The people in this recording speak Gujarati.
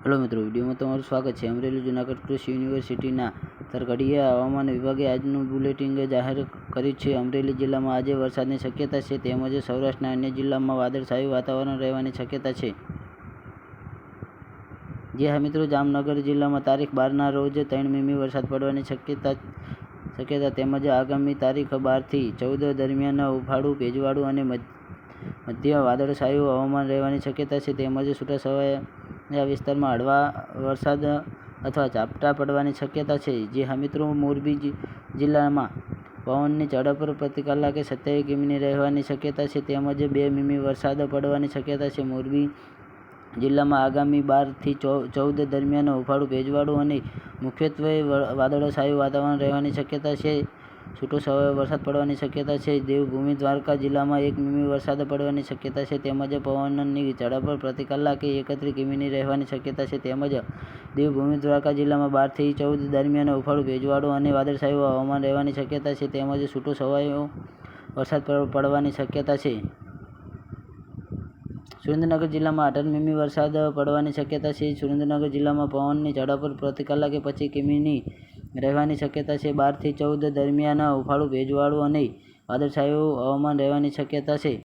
हेलो मित्रों, विडियो में तमारुं स्वागत है। अमरेली जूनागढ़ कृषि यूनिवर्सिटीना तरघड़िया हवामान विभागे आजनुं बुलेटिन जाहेर कर्युं छे। अमरेली जिल्लामां आजे वरसादनी शक्यता छे તેમજ સૌરાષ્ટ્રના अन्य जिल्लामां वादळछाયું वातावरण રહેવાની શક્યતા છે। जी हाँ मित्रों, जामनगर जिल्लामां तारीख 12 ના રોજ 3 મીમી વરસાદ પડવાની શક્યતા તેમજ આગામી તારીખ 12 થી 14 દરમિયાન ઉફાળું, ભેજવાળું અને મધ્ય વાદળછાયું હવામાન રહેવાની શક્યતા છે તેમજ છૂટાછવાયા વિસ્તારમાં હળવા વરસાદ અથવા ઝાપટા પડવાની શક્યતા છે। जी हाँ मित्रों, मोरबी जिल्लामां પવનની ઝડપ પ્રતિ કલાકે 27 કિમીની રહેવાની શક્યતા છે તેમજ 2 મીમી વરસાદ પડવાની શક્યતા છે। મોરબી જિલ્લામાં આગામી 12 થી 14 દરમિયાન ઉફાળું, ભેજવાળું અને મુખ્યત્વે વાદળછાયું વાતાવરણ રહેવાની શક્યતા છે। છૂટોછવાયો વરસાદ પડવાની શક્યતા છે। દેવભૂમિ દ્વારકા જિલ્લામાં 1 મીમી વરસાદ પડવાની શક્યતા છે તેમજ પવનની ઝડપ પ્રતિ કલાકે 31 કિમીની રહેવાની શક્યતા છે તેમજ દેવભૂમિ દ્વારકા જિલ્લામાં 12 થી 14 દરમિયાન ઉફાળું, ભેજવાળું અને વાદળછાયું હવામાન રહેવાની શક્યતા છે તેમજ છૂટોછવાયો વરસાદ પડવાની શક્યતા છે। સુરેન્દ્રનગર જિલ્લામાં 18 મીમી વરસાદ પડવાની શક્યતા છે। સુરેન્દ્રનગર જિલ્લામાં પવનની ઝડપ પ્રતિ કલાકે 25 કિમીની રહેવાની શક્યતા છે। 12 થી 14 દરમિયાન ઉફાળું, ભેજવાળું અને વાદળછાયું હવામાન રહેવાની શક્યતા છે।